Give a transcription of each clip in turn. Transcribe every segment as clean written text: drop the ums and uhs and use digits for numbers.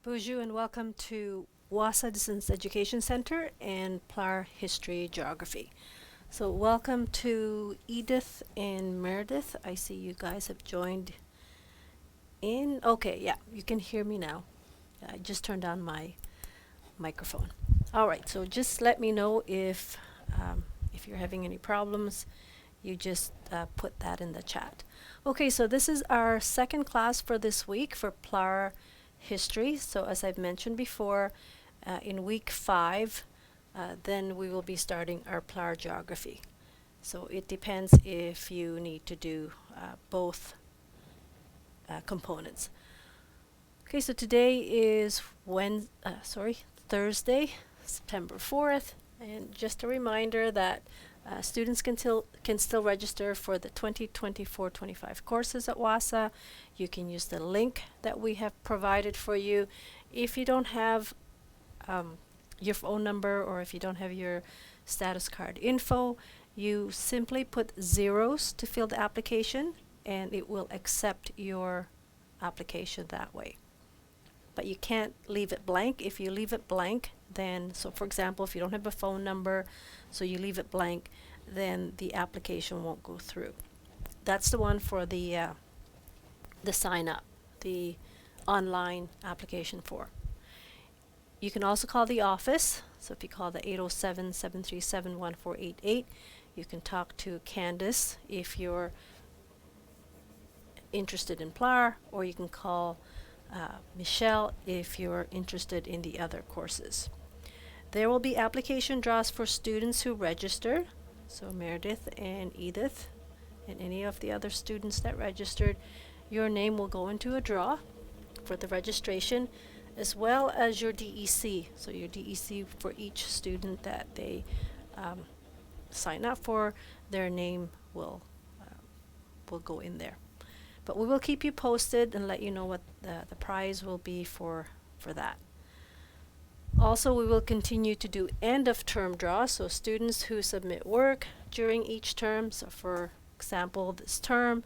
Bonjour and welcome to WASA Distance Education Center and PLAR History Geography. So welcome to Edith and Meredith. I see you guys have joined in. Okay, yeah, you can hear me now. I just turned on my microphone. All right, so just let me know if you're having any problems. You just put that in the chat. Okay, so this is our second class for this week for PLAR History. So as I've mentioned before, in week 5, then we will be starting our PLAR Geography. So it depends if you need to do both components. Okay, so today is Thursday, September 4th, and just a reminder that students can still register for the 2024-25 courses at WASA. You can use the link that we have provided for you. If you don't have your phone number or if you don't have your status card info, you simply put zeros to fill the application and it will accept your application that way. But you can't leave it blank. If you leave it blank, then, so for example, if you don't have a phone number, so you leave it blank, then the application won't go through. That's the one for the sign up, the online application form. You can also call the office. So if you call the 807-737-1488, you can talk to Candace if you're interested in PLAR, or you can call Michelle if you're interested in the other courses. There will be application draws for students who register. So Meredith and Edith and any of the other students that registered, your name will go into a draw for the registration, as well as your DEC. So your DEC for each student that they sign up for, their name will go in there. But we will keep you posted and let you know what the prize will be for that. Also, we will continue to do end of term draws, so students who submit work during each term. So for example, this term,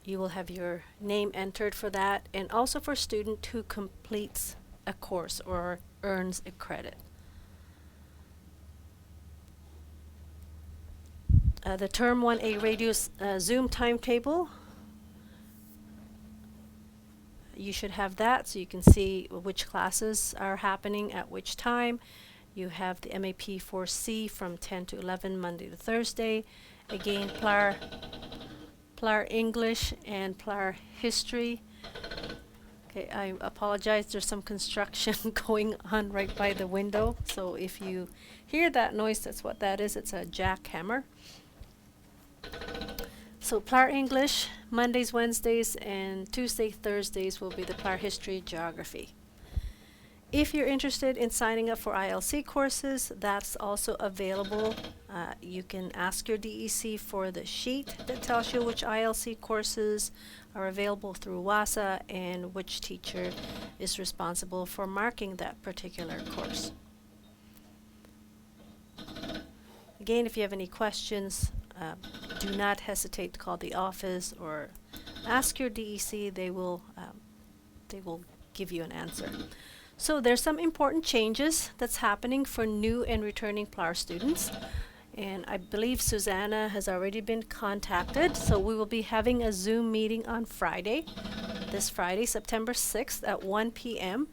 you will have your name entered for that, and also for student who completes a course or earns a credit. The Term 1A Radius Zoom timetable, you should have that so you can see which classes are happening at which time. You have the MAP 4C from 10 to 11 Monday to Thursday. Again, PLAR English and PLAR History. Okay, I apologize, there's some construction going on right by the window, so if you hear that noise, that's what that is. It's a jackhammer. So PLAR English, Mondays, Wednesdays, and Tuesday, Thursdays will be the PLAR History Geography. If you're interested in signing up for ILC courses, that's also available. You can ask your DEC for the sheet that tells you which ILC courses are available through WASA and which teacher is responsible for marking that particular course. Again, if you have any questions, do not hesitate to call the office or ask your DEC. They will give you an answer. So there's some important changes that's happening for new and returning PLAR students. And I believe Susanna has already been contacted. So we will be having a Zoom meeting on Friday, this Friday, September 6th at 1 p.m.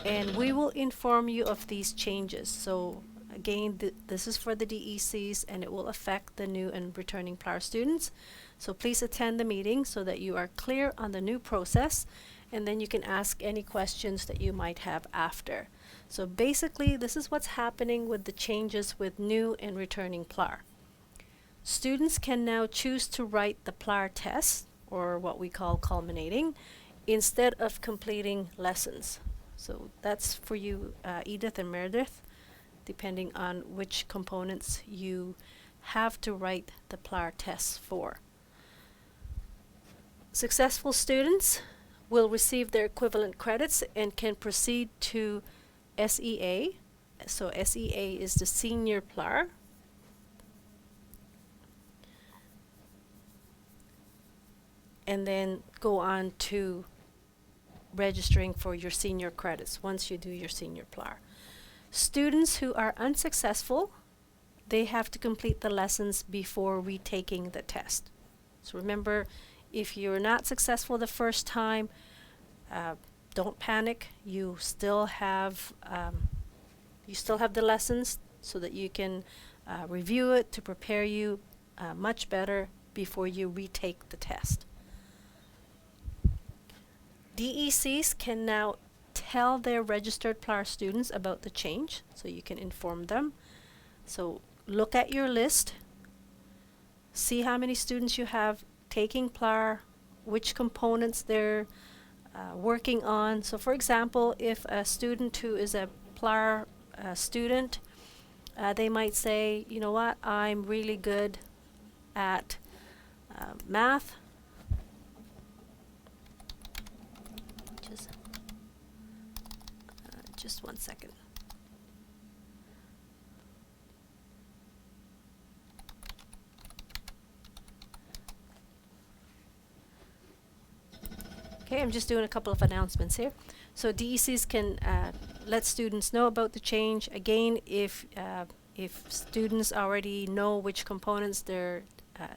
And we will inform you of these changes. So again, this is for the DECs and it will affect the new and returning PLAR students. So please attend the meeting so that you are clear on the new process, and then you can ask any questions that you might have after. So basically, this is what's happening with the changes with new and returning PLAR. Students can now choose to write the PLAR test, or what we call culminating, instead of completing lessons. So that's for you, Edith and Meredith, depending on which components you have to write the PLAR tests for. Successful students will receive their equivalent credits and can proceed to SEA. So SEA is the senior PLAR. And then go on to registering for your senior credits once you do your senior PLAR. Students who are unsuccessful, they have to complete the lessons before retaking the test. So remember, if you're not successful the first time, don't panic. You still have the lessons so that you can review it to prepare you much better before you retake the test. DECs can now tell their registered PLAR students about the change, so you can inform them. So look at your list, see how many students you have taking PLAR, which components they're working on. So for example, if a student who is a PLAR student, they might say, you know what, I'm really good at math. Just 1 second. Okay, I'm just doing a couple of announcements here. So DECs can let students know about the change. Again, if students already know which components they're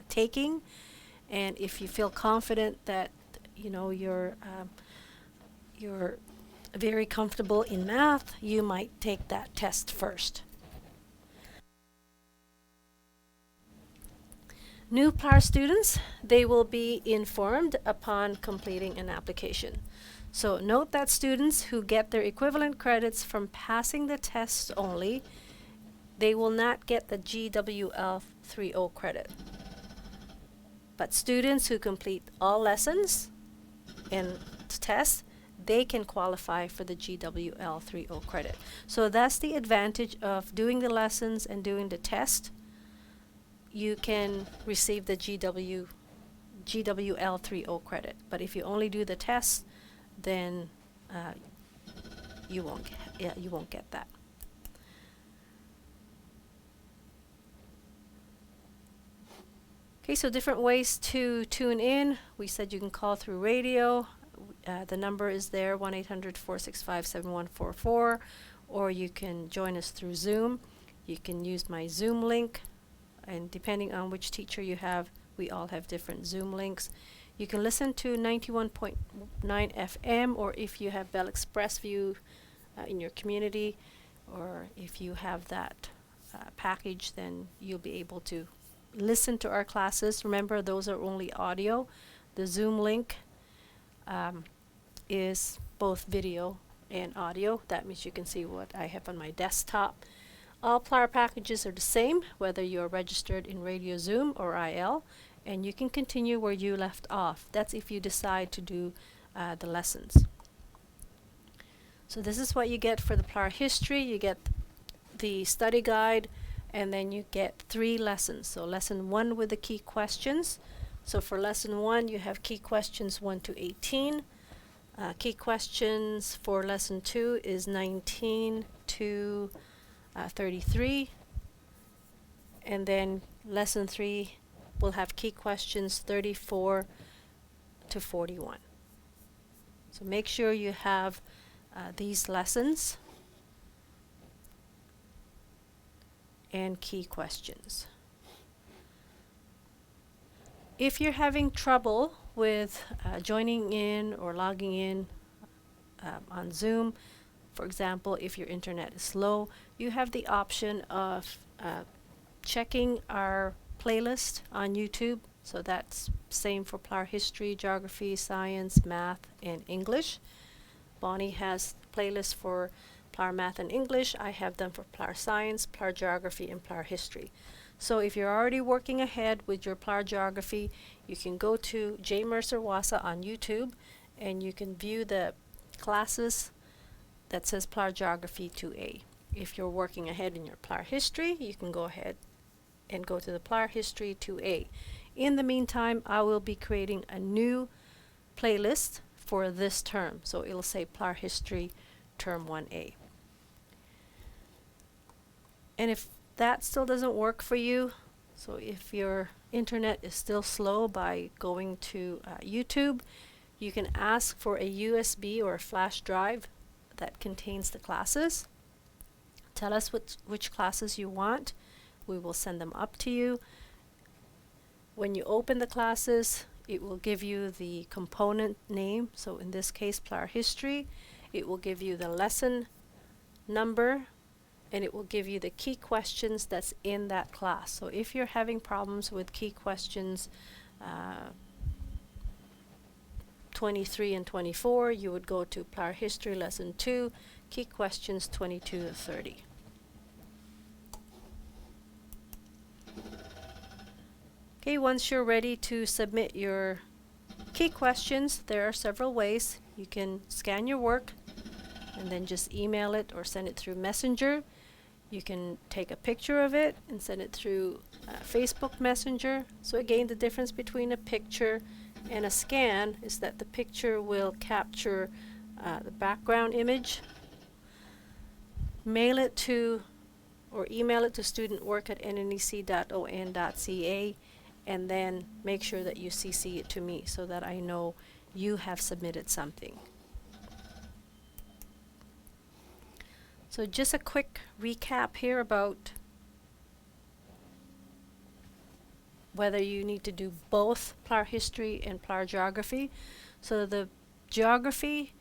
taking, and if you feel confident that you're very comfortable in math, you might take that test first. New PLAR students, they will be informed upon completing an application. So note that students who get their equivalent credits from passing the tests only, they will not get the GWL 3.0 credit. But students who complete all lessons and tests, they can qualify for the GWL 3.0 credit. So that's the advantage of doing the lessons and doing the test. You can receive the GWL 3.0 credit. But if you only do the test, then you won't get that. Okay, so different ways to tune in. We said you can call through radio. The number is there, 1-800-465-7144, or you can join us through Zoom. You can use my Zoom link, and depending on which teacher you have, we all have different Zoom links. You can listen to 91.9 FM, or if you have Bell Express View in your community, or if you have that package, then you'll be able to listen to our classes. Remember, those are only audio. The Zoom link is both video and audio. That means you can see what I have on my desktop. All PLAR packages are the same, whether you're registered in Radio Zoom or IL, and you can continue where you left off. That's if you decide to do the lessons. So this is what you get for the PLAR history. You get the study guide, and then you get 3 lessons. So lesson 1 with the key questions. So for lesson 1, you have key questions 1 to 18. Key questions for lesson 2 is 19 to 33. And then lesson 3 will have key questions 34 to 41. So make sure you have these lessons and key questions. If you're having trouble with joining in or logging in on Zoom, for example, if your internet is slow, you have the option of checking our playlist on YouTube. So that's same for PLAR history, geography, science, math, and English. Bonnie has playlists for PLAR math and English. I have them for PLAR science, PLAR geography, and PLAR history. So if you're already working ahead with your PLAR geography, you can go to J. Mercer Wassa on YouTube, and you can view the classes that says PLAR geography 2A. If you're working ahead in your PLAR history, you can go ahead and go to the PLAR history 2A. In the meantime, I will be creating a new playlist for this term. So it'll say PLAR history term 1A. And if that still doesn't work for you, so if your internet is still slow by going to YouTube, You can ask for a USB or a flash drive that contains the classes. Tell us which classes you want. We will send them up to you. When you open the classes, it will give you the component name. So in this case, PLAR History. It will give you the lesson number, and it will give you the key questions that's in that class. So if you're having problems with key questions 23 and 24, you would go to PLAR History Lesson 2, key questions 22 to 30. Okay, once you're ready to submit your key questions, there are several ways. You can scan your work and then just email it or send it through Messenger. You can take a picture of it and send it through Facebook Messenger. So again, the difference between a picture and a scan is that the picture will capture the background image. Mail it to or email it to studentwork@nnec.on.ca, and then make sure that you CC it to me so that I know you have submitted something. So just a quick recap here about whether you need to do both PLAR History and PLAR Geography. So the Geography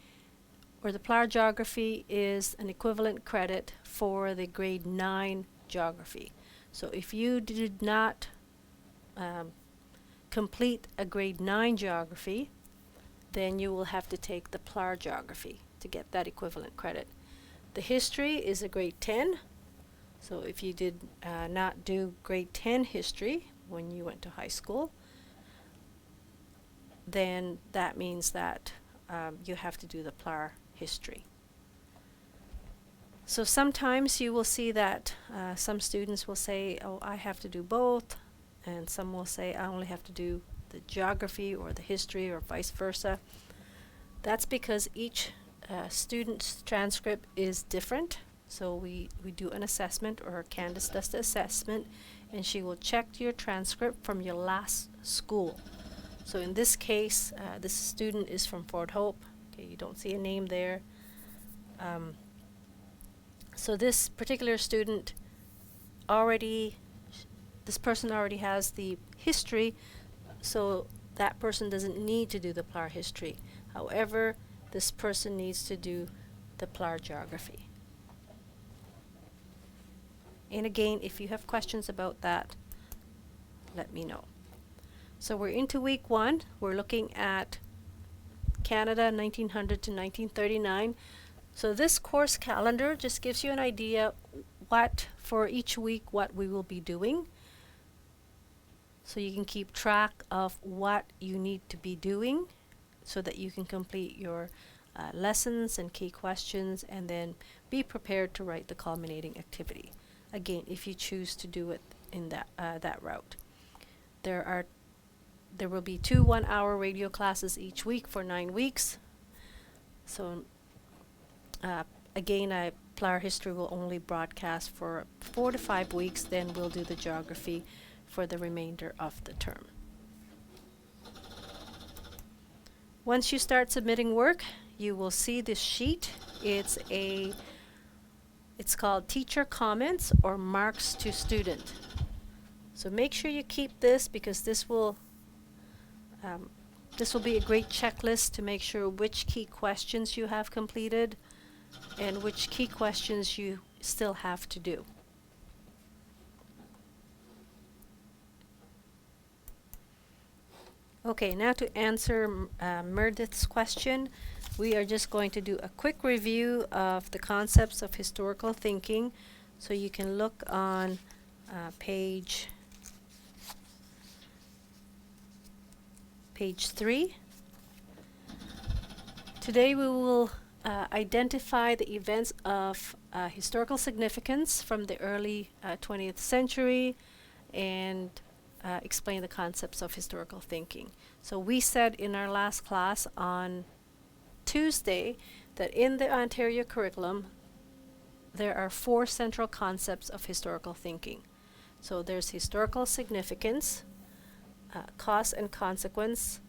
or the PLAR Geography is an equivalent credit for the grade 9 Geography. So if you did not complete a grade 9 Geography, then you will have to take the PLAR Geography to get that equivalent credit. The History is a grade 10. So if you did not do grade 10 History when you went to high school, then that means that you have to do the PLAR History. So sometimes you will see that some students will say, oh, I have to do both, and some will say I only have to do the Geography or the History or vice versa. That's because each student's transcript is different. So we do an assessment, or Candace does the assessment, and she will check your transcript from your last school. So in this case, this student is from Fort Hope. Okay, you don't see a name there. So this particular student this person already has the History, so that person doesn't need to do the PLAR History. However, this person needs to do the PLAR Geography. And again, if you have questions about that, let me know. So we're into week 1. We're looking at Canada 1900 to 1939. So this course calendar just gives you an idea for each week what we will be doing. So you can keep track of what you need to be doing so that you can complete your lessons and key questions, and then be prepared to write the culminating activity. Again, if you choose to do it in that route. There will be 2 one-hour radio classes each week for 9 weeks. So again, PLAR History will only broadcast for 4 to 5 weeks, then we'll do the Geography for the remainder of the term. Once you start submitting work, you will see this sheet. It's called Teacher Comments or Marks to Student. So make sure you keep this, because this will be a great checklist to make sure which key questions you have completed and which key questions you still have to do. Okay, now to answer Meredith's question, we are just going to do a quick review of the concepts of historical thinking. So you can look on page 3. Today we will identify the events of historical significance from the early 20th century and explain the concepts of historical thinking. So we said in our last class on Tuesday that in the Ontario curriculum there are 4 central concepts of historical thinking. So there's historical significance, cause and consequence,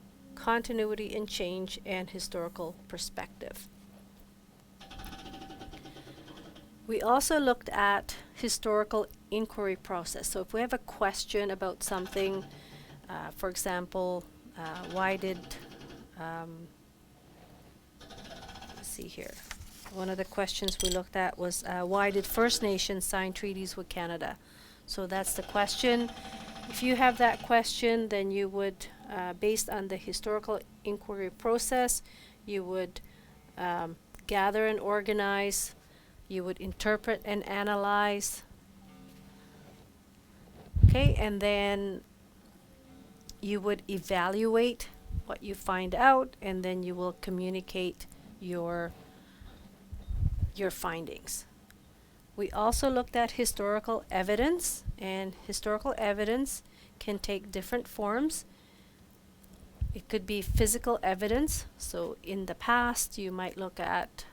continuity and change, and historical perspective. We also looked at historical inquiry process. So if we have a question about something, for example, why did, let's see here, one of the questions we looked at was why did First Nations sign treaties with Canada? So that's the question. If you have that question, then you would, based on the historical inquiry process, you would gather and organize, you would interpret and analyze, okay, and then you would evaluate what you find out, and then you will communicate your findings. We also looked at historical evidence, and historical evidence can take different forms. It could be physical evidence. So in the past, you might look at,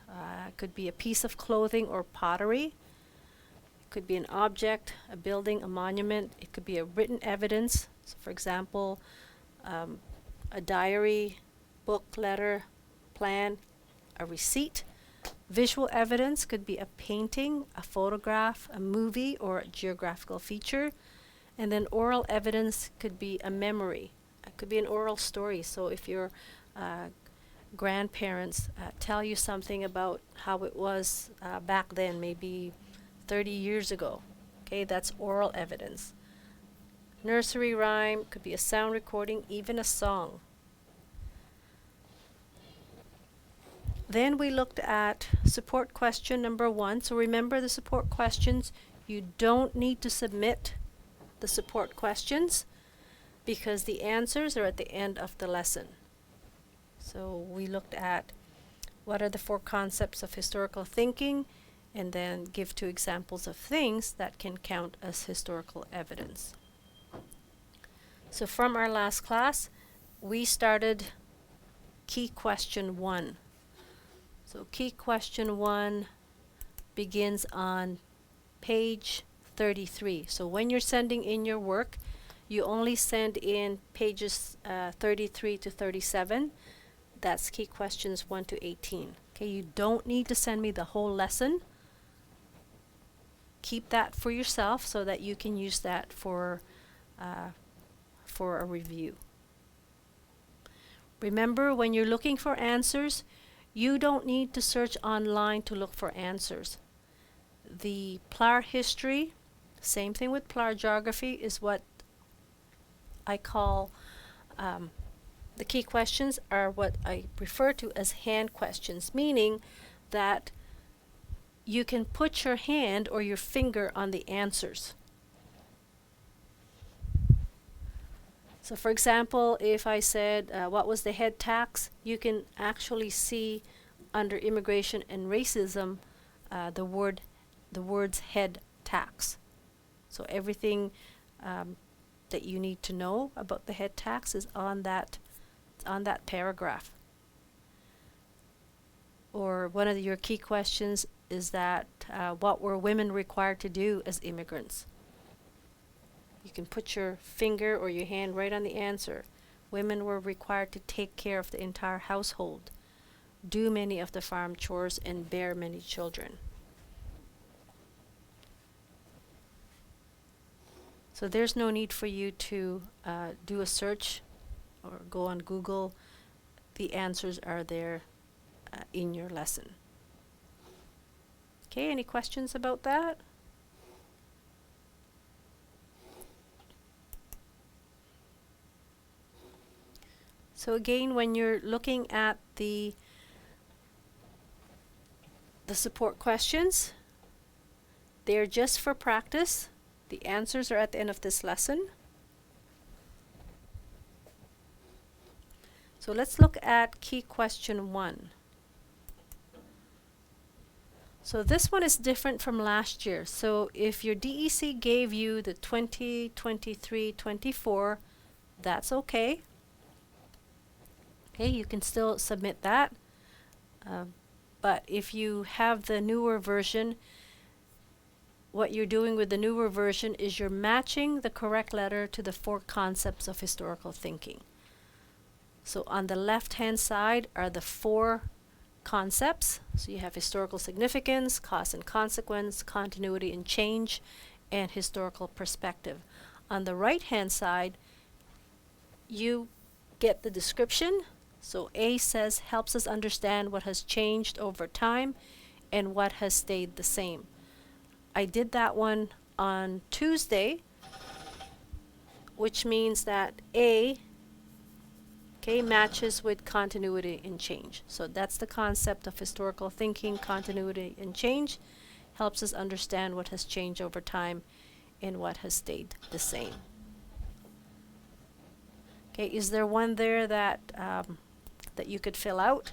could be a piece of clothing or pottery. It could be an object, a building, a monument. It could be a written evidence. So for example, a diary, book, letter, plan, a receipt. Visual evidence could be a painting, a photograph, a movie, or a geographical feature. And then oral evidence could be a memory. It could be an oral story. So if your grandparents tell you something about how it was back then, maybe 30 years ago, okay, that's oral evidence. Nursery rhyme could be a sound recording, even a song. Then we looked at support question number 1. So remember the support questions. You don't need to submit the support questions because the answers are at the end of the lesson. So we looked at what are the 4 concepts of historical thinking, and then give 2 examples of things that can count as historical evidence. So from our last class, we started key question 1. So key question 1 begins on page 33. So when you're sending in your work, you only send in pages 33 to 37. That's key questions 1 to 18. Okay, you don't need to send me the whole lesson. Keep that for yourself so that you can use that for a review. Remember, when you're looking for answers, you don't need to search online to look for answers. The PLAR history, same thing with PLAR geography, is what I call, the key questions are what I refer to as hand questions, meaning that you can put your hand or your finger on the answers. So for example, if I said, what was the head tax? You can actually see under immigration and racism the words head tax. So everything that you need to know about the head tax is on that paragraph. Or one of your key questions is that what were women required to do as immigrants? You can put your finger or your hand right on the answer. Women were required to take care of the entire household, do many of the farm chores, and bear many children. So there's no need for you to do a search or go on Google. The answers are there in your lesson. Okay, any questions about that? So again, when you're looking at the support questions, they're just for practice. The answers are at the end of this lesson. So let's look at key question 1. So this one is different from last year. So if your DEC gave you the 2023-24, that's okay. Okay, you can still submit that. But if you have the newer version, what you're doing with the newer version is you're matching the correct letter to the 4 concepts of historical thinking. So on the left-hand side are the four concepts. So you have historical significance, cause and consequence, continuity and change, and historical perspective. On the right-hand side, you get the description. So A says helps us understand what has changed over time and what has stayed the same. I did that one on Tuesday, which means that A, okay, matches with continuity and change. So that's the concept of historical thinking, continuity and change. Helps us understand what has changed over time and what has stayed the same. Okay, is there one there that that you could fill out?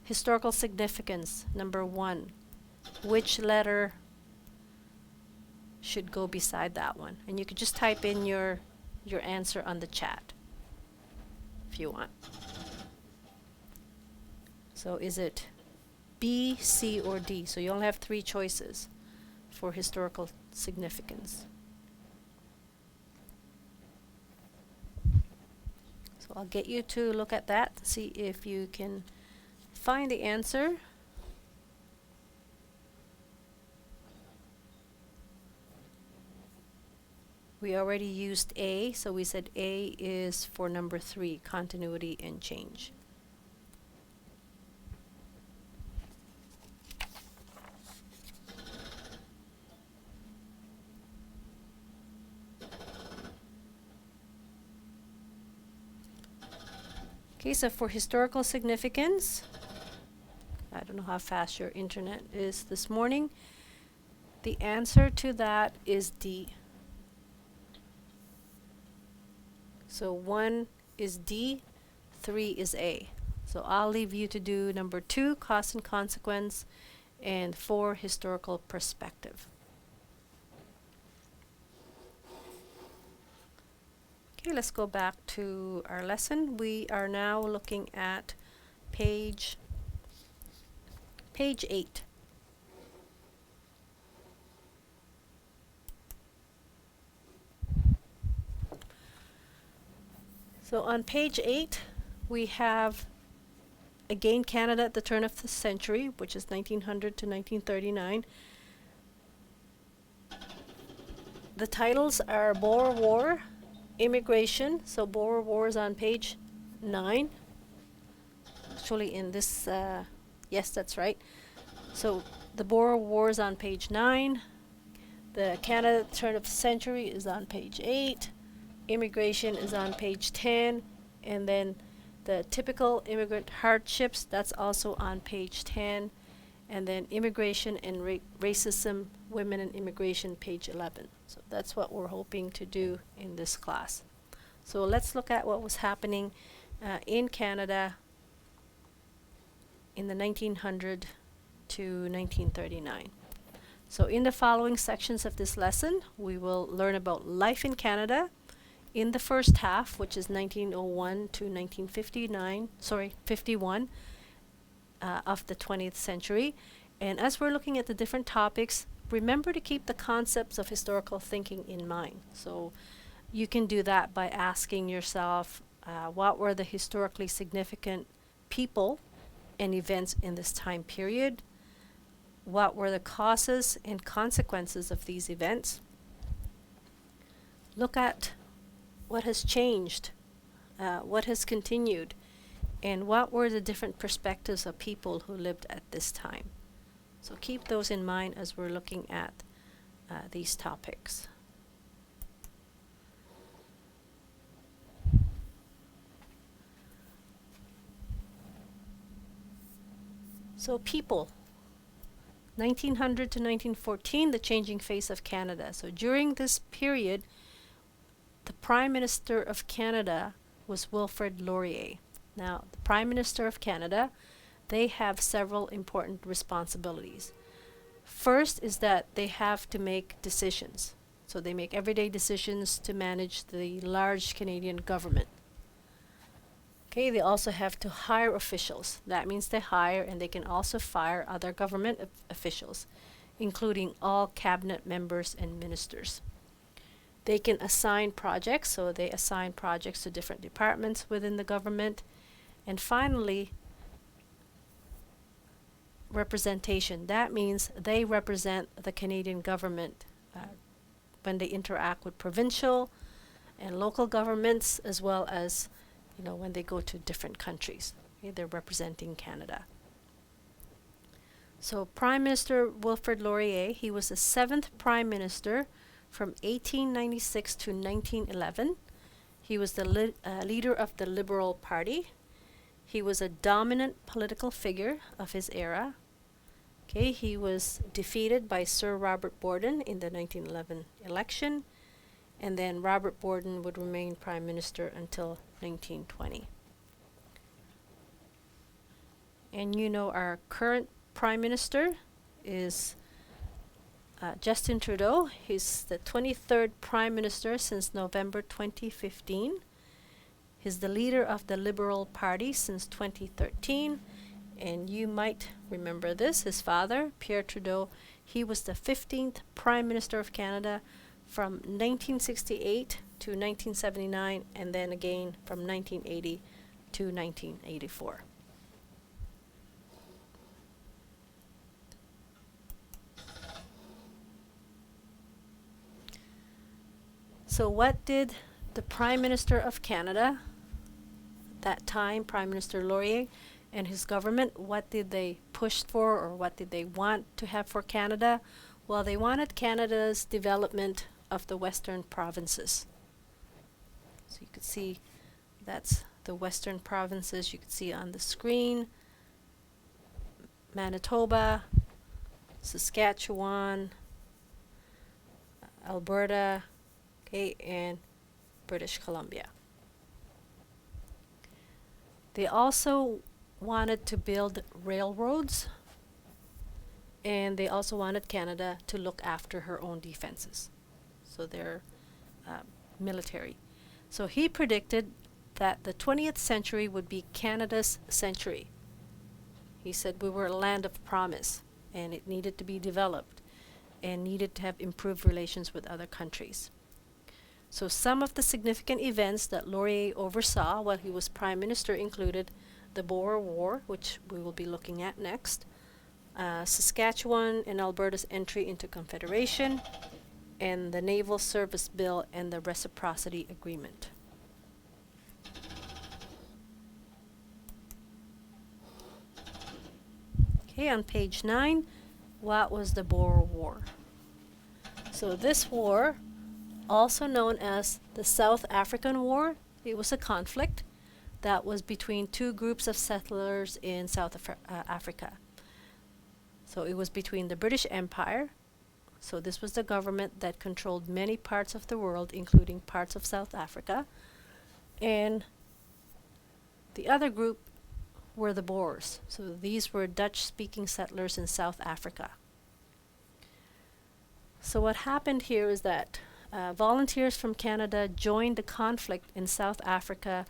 Historical significance, number 1. Which letter should go beside that one? And you could just type in your answer on the chat if you want. So is it B, C, or D? So you only have 3 choices for historical significance. So I'll get you to look at that, see if you can find the answer. We already used A, so we said A is for number 3, continuity and change. Okay, so for historical significance, I don't know how fast your internet is this morning. The answer to that is D. So 1 is D, 3 is A. So I'll leave you to do number 2, cause and consequence, and 4, historical perspective. Okay, let's go back to our lesson. We are now looking at page 8. So on page 8, we have again Canada at the turn of the century, which is 1900 to 1939. The titles are Boer War, Immigration. So Boer War is on page 9. Actually in this, yes, that's right. So the Boer War is on page 9. The Canada at the turn of the century is on page 8. Immigration is on page 10, and then the typical immigrant hardships, that's also on page 10, and then immigration and racism, women and immigration, page 11. So that's what we're hoping to do in this class. So let's look at what was happening in Canada in the 1900 to 1939. So in the following sections of this lesson, we will learn about life in Canada in the first half, which is 1901 to 51 of the 20th century. And as we're looking at the different topics, remember to keep the concepts of historical thinking in mind. So you can do that by asking yourself, what were the historically significant people and events in this time period? What were the causes and consequences of these events? Look at what has changed, what has continued, and what were the different perspectives of people who lived at this time. So keep those in mind as we're looking at these topics. So people, 1900 to 1914, the changing face of Canada. So during this period, the Prime Minister of Canada was Wilfrid Laurier. Now, the Prime Minister of Canada, they have several important responsibilities. First is that they have to make decisions. So they make everyday decisions to manage the large Canadian government. Okay, they also have to hire officials. That means they hire and they can also fire other government officials, including all cabinet members and ministers. They can assign projects, so they assign projects to different departments within the government. And finally, representation. That means they represent the Canadian government when they interact with provincial and local governments, as well as, when they go to different countries. Okay, they're representing Canada. So Prime Minister Wilfrid Laurier, he was the 7th Prime Minister from 1896 to 1911. He was the leader of the Liberal Party. He was a dominant political figure of his era. Okay, he was defeated by Sir Robert Borden in the 1911 election, and then Robert Borden would remain Prime Minister until 1920. And our current Prime Minister is Justin Trudeau. He's the 23rd Prime Minister since November 2015. He's the leader of the Liberal Party since 2013. And you might remember this. His father, Pierre Trudeau, he was the 15th Prime Minister of Canada from 1968 to 1979, and then again from 1980 to 1984. So what did the Prime Minister of Canada, at that time, Prime Minister Laurier, and his government, what did they push for, or what did they want to have for Canada? Well, they wanted Canada's development of the western provinces. So you could see that's the western provinces you could see on the screen. Manitoba, Saskatchewan, Alberta, okay, and British Columbia. They also wanted to build railroads, and they also wanted Canada to look after her own defenses, so their military. So he predicted that the 20th century would be Canada's century. He said we were a land of promise, and it needed to be developed and needed to have improved relations with other countries. So some of the significant events that Laurier oversaw while he was Prime Minister included the Boer War, which we will be looking at next, Saskatchewan and Alberta's entry into Confederation, and the Naval Service Bill and the Reciprocity Agreement. Okay, on page 9, what was the Boer War? So this war, also known as the South African War, it was a conflict that was between two groups of settlers in South Africa. So it was between the British Empire, so this was the government that controlled many parts of the world, including parts of South Africa, and the other group were the Boers. So these were Dutch-speaking settlers in South Africa. So what happened here is that volunteers from Canada joined the conflict in South Africa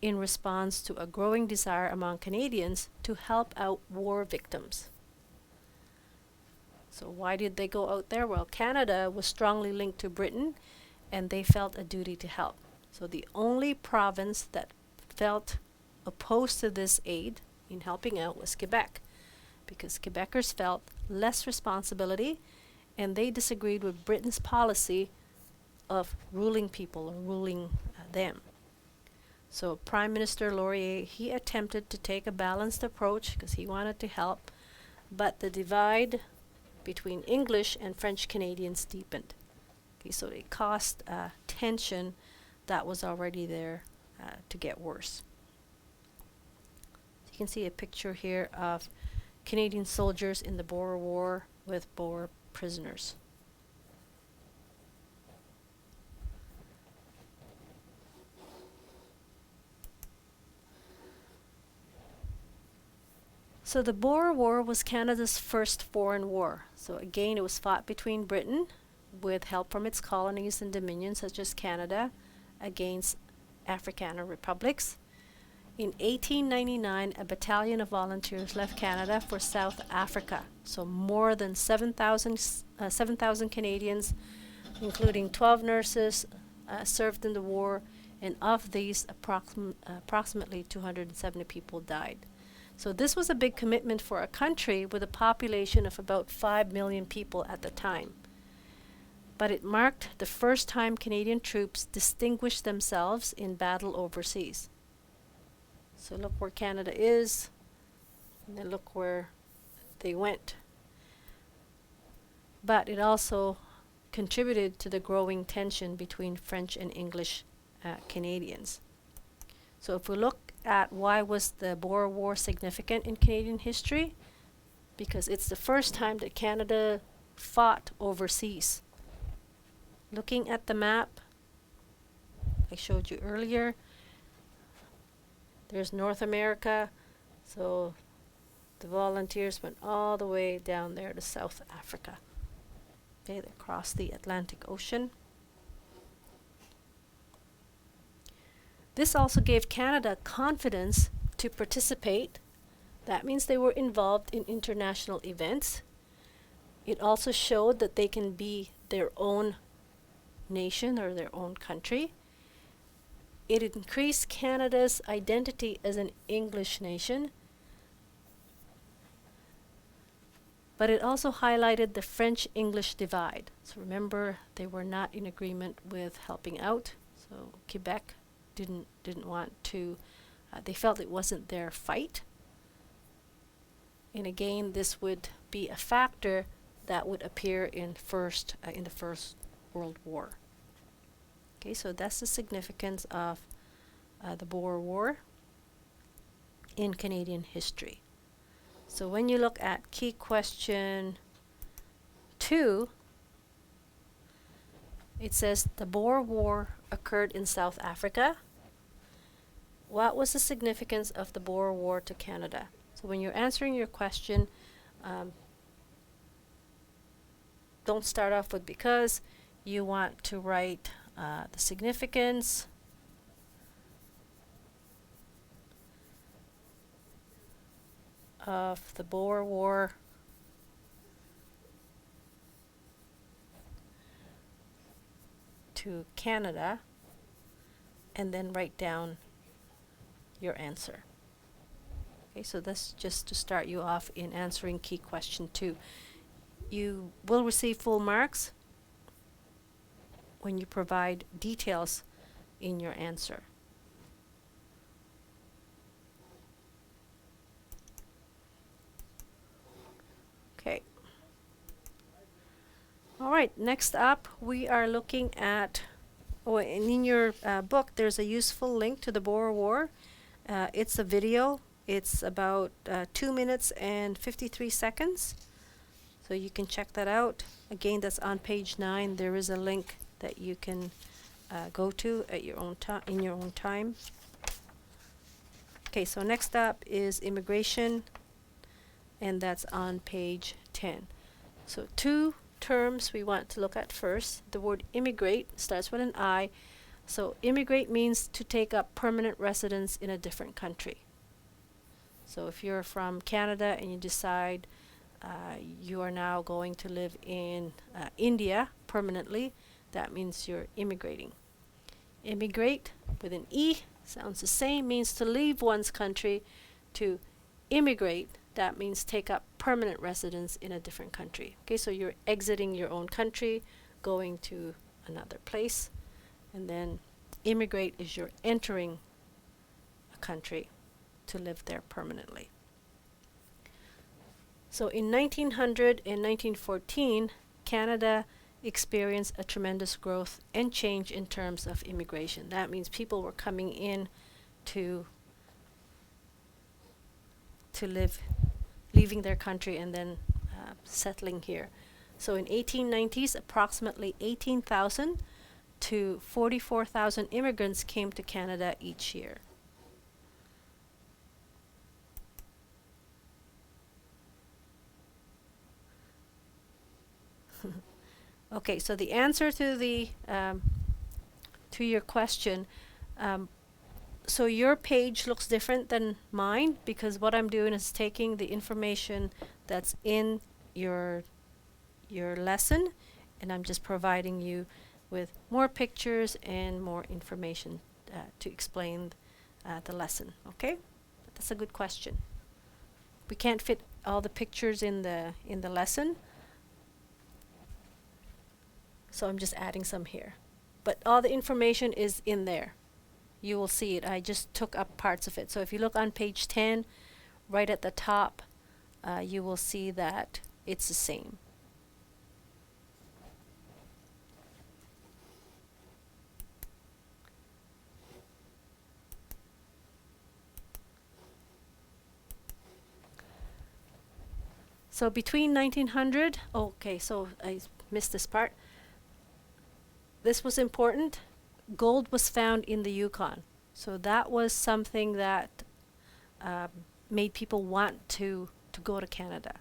in response to a growing desire among Canadians to help out war victims. So why did they go out there? Well, Canada was strongly linked to Britain, and they felt a duty to help. So the only province that felt opposed to this aid in helping out was Quebec, because Quebecers felt less responsibility, and they disagreed with Britain's policy of ruling people or ruling them. So Prime Minister Laurier, he attempted to take a balanced approach because he wanted to help, but the divide between English and French Canadians deepened. Okay, so it caused tension that was already there to get worse. You can see a picture here of Canadian soldiers in the Boer War with Boer prisoners. So the Boer War was Canada's first foreign war. So again, it was fought between Britain, with help from its colonies and dominions such as Canada, against Afrikaner republics. In 1899, a battalion of volunteers left Canada for South Africa. So more than 7,000 Canadians including 12 nurses served in the war, and of these, approximately 270 people died. So this was a big commitment for a country with a population of about 5 million people at the time. But it marked the first time Canadian troops distinguished themselves in battle overseas. So look where Canada is, and then look where they went. But it also contributed to the growing tension between French and English Canadians. So if we look at why was the Boer War significant in Canadian history, because it's the first time that Canada fought overseas. Looking at the map I showed you earlier, there's North America, so the volunteers went all the way down there to South Africa. Okay, they crossed the Atlantic Ocean. This also gave Canada confidence to participate. That means they were involved in international events. It also showed that they can be their own nation or their own country. It increased Canada's identity as an English nation, but it also highlighted the French-English divide. So remember, they were not in agreement with helping out. So Quebec didn't want to. They felt it wasn't their fight. And again, this would be a factor that would appear in the First World War. Okay, so that's the significance of the Boer War in Canadian history. So when you look at key question 2, it says the Boer War occurred in South Africa. What was the significance of the Boer War to Canada? So when you're answering your question, don't start off with because. You want to write the significance of the Boer War to Canada, and then write down your answer. Okay, so that's just to start you off in answering key question 2. You will receive full marks when you provide details in your answer. Okay. All right, next up we are looking at, and in your book there's a useful link to the Boer War. It's a video. It's about 2 minutes and 53 seconds. So you can check that out. Again, that's on page 9. There is a link that you can go to at your own in your own time. Okay, so next up is immigration, and that's on page 10. So 2 terms we want to look at first. The word immigrate starts with an I. So immigrate means to take up permanent residence in a different country. So if you're from Canada and you decide you are now going to live in India permanently, that means you're immigrating. Immigrate with an E sounds the same, means to leave one's country. To immigrate, that means take up permanent residence in a different country. Okay, so you're exiting your own country, going to another place, and then immigrate is you're entering a country to live there permanently. So in 1900 and 1914, Canada experienced a tremendous growth and change in terms of immigration. That means people were coming in to live, leaving their country and then settling here. So in 1890s, approximately 18,000 to 44,000 immigrants came to Canada each year. Okay, so the answer to the to your question, so your page looks different than mine because what I'm doing is taking the information that's in your lesson and I'm just providing you with more pictures and more information to explain the lesson. Okay, that's a good question. We can't fit all the pictures in the lesson, so I'm just adding some here. But all the information is in there. You will see it. I just took up parts of it. So if you look on page 10, right at the top, you will see that it's the same. So between 1900, okay, so I missed this part. This was important. Gold was found in the Yukon. So that was something that made people want to go to Canada.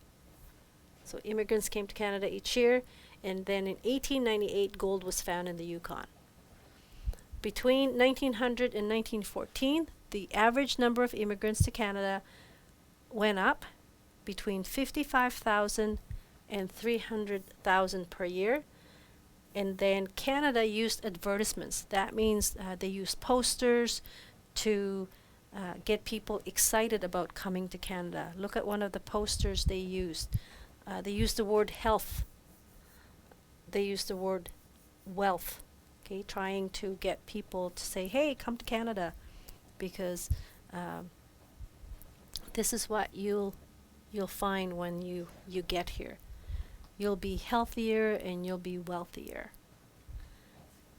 So immigrants came to Canada each year, and then in 1898, gold was found in the Yukon. Between 1900 and 1914, the average number of immigrants to Canada went up between 55,000 and 300,000 per year. And then Canada used advertisements. That means they used posters to get people excited about coming to Canada. Look at one of the posters they used. They used the word health. They used the word wealth. Okay, trying to get people to say, "Hey, come to Canada," because this is what you'll find when you get here. You'll be healthier and you'll be wealthier.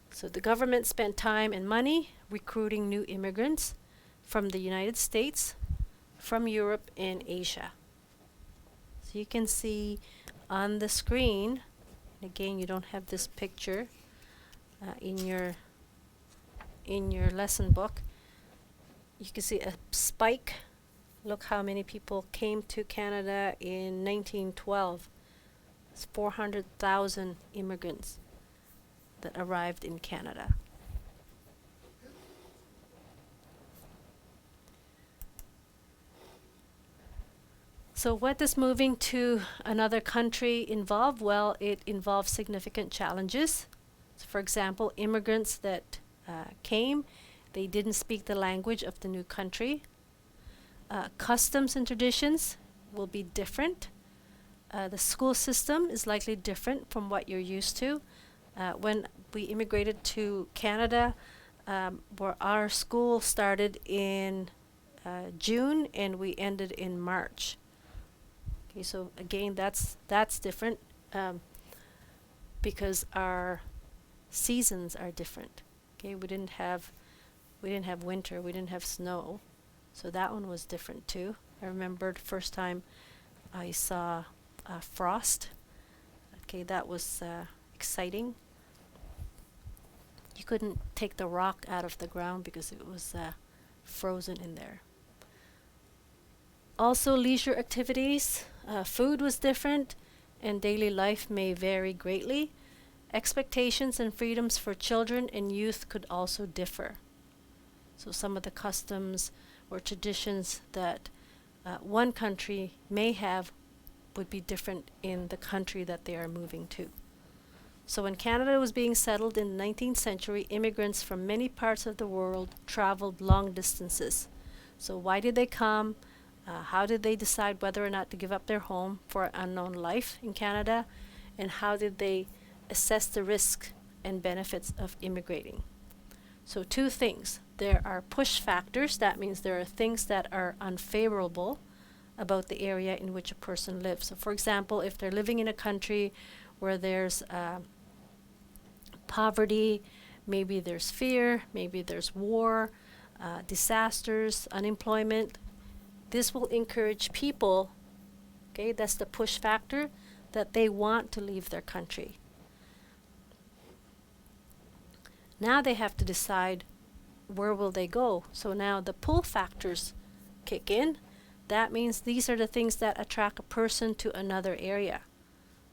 So the government spent time and money recruiting new immigrants from the United States, from Europe, and Asia. So you can see on the screen, again, you don't have this picture in your lesson book. You can see a spike. Look how many people came to Canada in 1912. It's 400,000 immigrants that arrived in Canada. So what does moving to another country involve? Well, it involves significant challenges. So for example, immigrants that came, they didn't speak the language of the new country. Customs and traditions will be different. The school system is likely different from what you're used to. When we immigrated to Canada, where our school started in June and we ended in March. Okay, so again, that's different because our seasons are different. Okay, we didn't have winter, we didn't have snow, so that one was different too. I remember the first time I saw frost. Okay, that was exciting. You couldn't take the rock out of the ground because it was frozen in there. Also, leisure activities, food was different, and daily life may vary greatly. Expectations and freedoms for children and youth could also differ. So some of the customs or traditions that one country may have would be different in the country that they are moving to. So when Canada was being settled in the 19th century, immigrants from many parts of the world traveled long distances. So why did they come? How did they decide whether or not to give up their home for an unknown life in Canada? And how did they assess the risks and benefits of immigrating? So two things. There are push factors. That means there are things that are unfavorable about the area in which a person lives. So for example, if they're living in a country where there's poverty, maybe there's fear, maybe there's war, disasters, unemployment, this will encourage people, okay, that's the push factor, that they want to leave their country. Now they have to decide where will they go. So now the pull factors kick in. That means these are the things that attract a person to another area.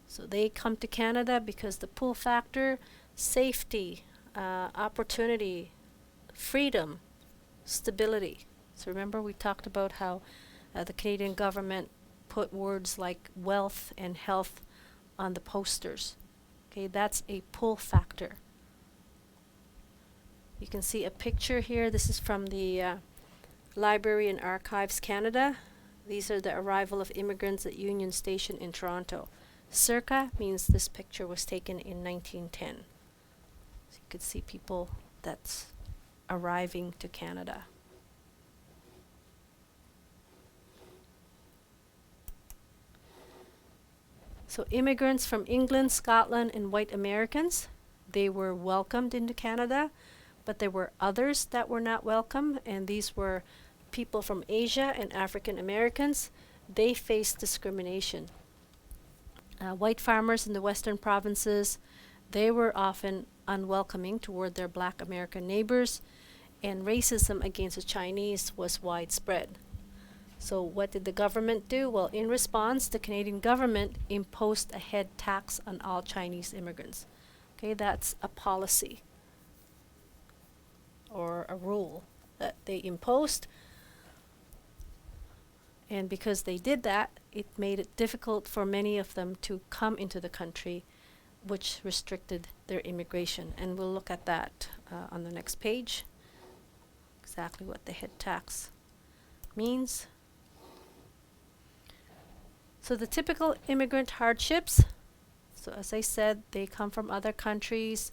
So they come to Canada because the pull factor, safety, opportunity, freedom, stability. So remember we talked about how the Canadian government put words like wealth and health on the posters. Okay, that's a pull factor. You can see a picture here. This is from the Library and Archives Canada. These are the arrival of immigrants at Union Station in Toronto. Circa means this picture was taken in 1910. So you could see people that's arriving to Canada. So immigrants from England, Scotland, and white Americans, they were welcomed into Canada, but there were others that were not welcome, and these were people from Asia and African Americans. They faced discrimination. White farmers in the western provinces, they were often unwelcoming toward their black American neighbors, and racism against the Chinese was widespread. So what did the government do? Well, in response, the Canadian government imposed a head tax on all Chinese immigrants. Okay, that's a policy or a rule that they imposed. And because they did that, it made it difficult for many of them to come into the country, which restricted their immigration. And we'll look at that on the next page, exactly what the head tax means. So the typical immigrant hardships, so as I said, they come from other countries.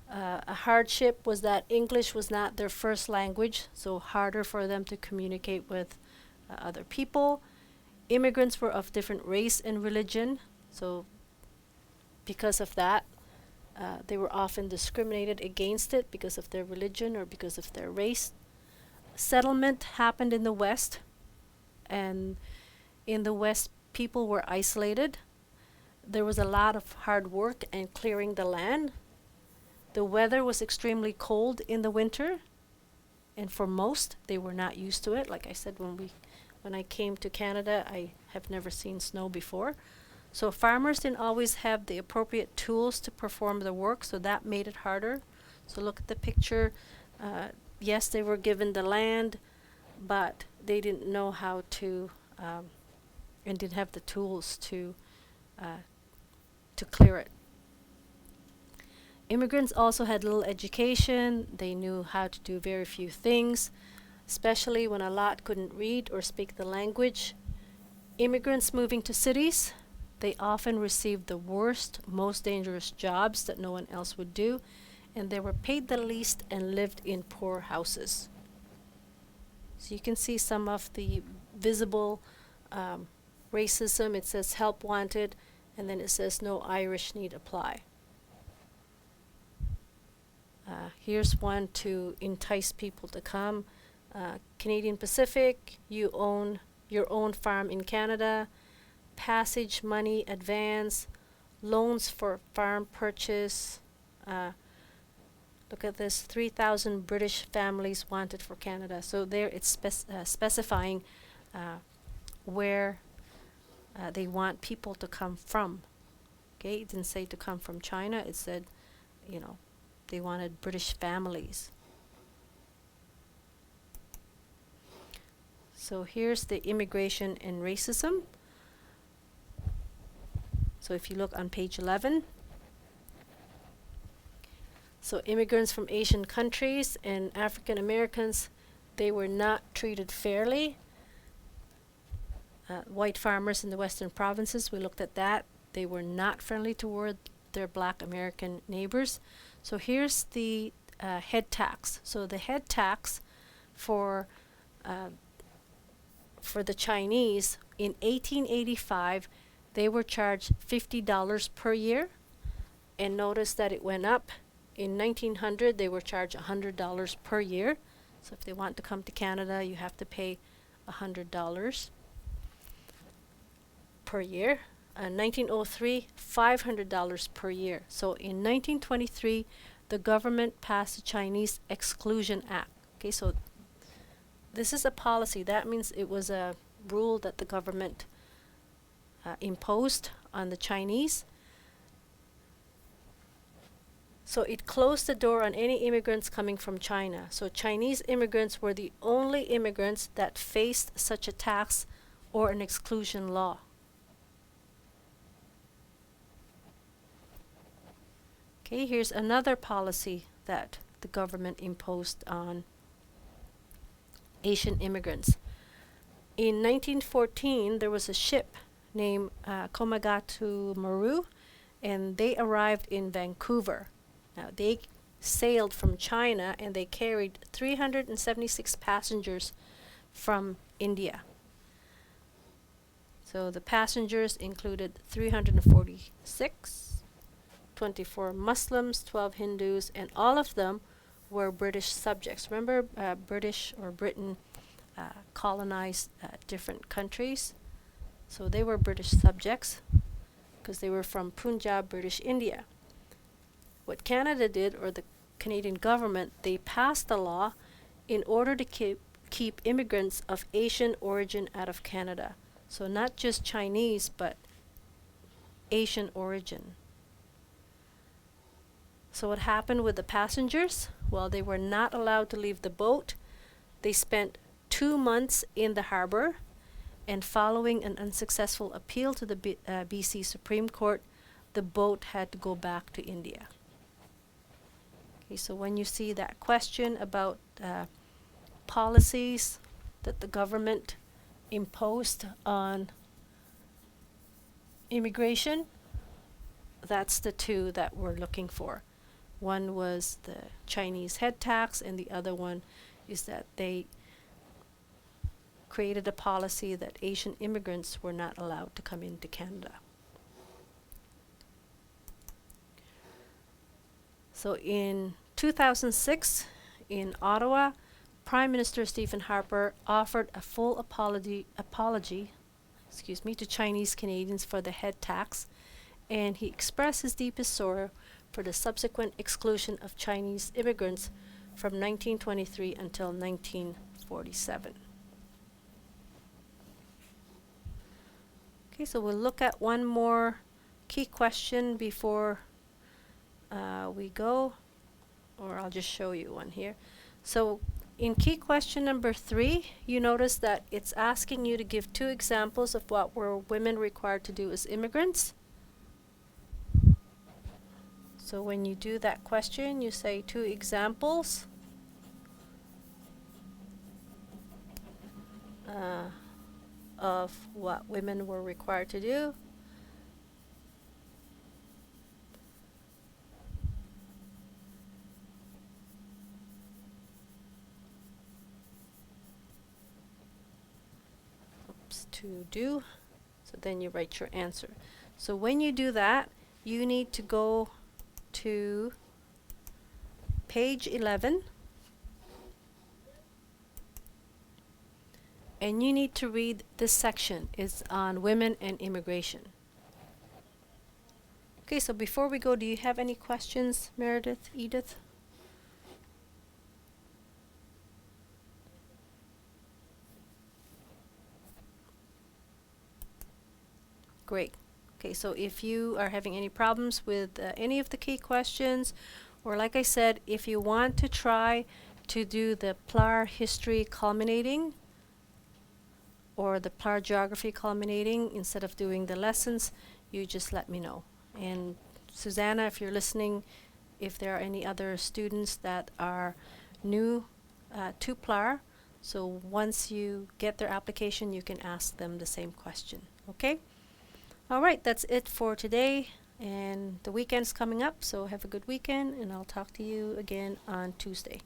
A hardship was that English was not their first language, so harder for them to communicate with other people. Immigrants were of different race and religion, so because of that, they were often discriminated against it because of their religion or because of their race. Settlement happened in the West, and in the West, people were isolated. There was a lot of hard work and clearing the land. The weather was extremely cold in the winter, and for most, they were not used to it. Like I said, when I came to Canada, I have never seen snow before. So farmers didn't always have the appropriate tools to perform the work, so that made it harder. So look at the picture. Yes, they were given the land, but they didn't know how to and didn't have the tools to clear it. Immigrants also had little education. They knew how to do very few things, especially when a lot couldn't read or speak the language. Immigrants moving to cities, they often received the worst, most dangerous jobs that no one else would do, and they were paid the least and lived in poor houses. So you can see some of the visible racism. It says help wanted, and then it says no Irish need apply. Here's one to entice people to come. Canadian Pacific, you own your own farm in Canada, passage money advance, loans for farm purchase. Look at this, 3,000 British families wanted for Canada. So there it's specifying where they want people to come from. Okay, it didn't say to come from China. It said, you know, they wanted British families. So here's the immigration and racism. So if you look on page 11, so immigrants from Asian countries and African Americans, they were not treated fairly. White farmers in the western provinces, we looked at that. They were not friendly toward their black American neighbors. So here's the head tax. So the head tax for the Chinese in 1885, they were charged $50 per year, and notice that it went up. In 1900, they were charged $100 per year. So if they want to come to Canada, you have to pay $100 per year. 1903, $500 per year. So in 1923, the government passed the Chinese Exclusion Act. Okay, so this is a policy. That means it was a rule that the government imposed on the Chinese. So it closed the door on any immigrants coming from China. So Chinese immigrants were the only immigrants that faced such a tax or an exclusion law. Okay, here's another policy that the government imposed on Asian immigrants. In 1914, there was a ship named Komagatu Maru, and they arrived in Vancouver. Now, they sailed from China, and they carried 376 passengers from India. So the passengers included 346, 24 Muslims, 12 Hindus, and all of them were British subjects. Remember, British or Britain colonized different countries. So they were British subjects because they were from Punjab, British India. What Canada did, or the Canadian government, they passed a law in order to keep immigrants of Asian origin out of Canada. So not just Chinese, but Asian origin. So what happened with the passengers? Well, they were not allowed to leave the boat. They spent 2 months in the harbor, and following an unsuccessful appeal to the BC Supreme Court, the boat had to go back to India. Okay, so when you see that question about policies that the government imposed on immigration, that's the two that we're looking for. One was the Chinese head tax, and the other one is that they created a policy that Asian immigrants were not allowed to come into Canada. So in 2006, in Ottawa, Prime Minister Stephen Harper offered a full apology to Chinese Canadians for the head tax, and he expressed his deepest sorrow for the subsequent exclusion of Chinese immigrants from 1923 until 1947. Okay, so we'll look at one more key question before we go, or I'll just show you one here. So in key question number 3, you notice that it's asking you to give 2 examples of what were women required to do as immigrants. So when you do that question, you say 2 examples. Of what women were required to do. To do. So then you write your answer. So when you do that, you need to go to page 11, and you need to read this section. It's on women and immigration. Okay, so before we go, do you have any questions, Meredith, Edith? Great. Okay, so if you are having any problems with any of the key questions, or like I said, if you want to try to do the PLAR history culminating or the PLAR geography culminating instead of doing the lessons, you just let me know. And Susanna, if you're listening, if there are any other students that are new to PLAR, so once you get their application, you can ask them the same question. Okay? All right, that's it for today, and the weekend's coming up, so have a good weekend, and I'll talk to you again on Tuesday.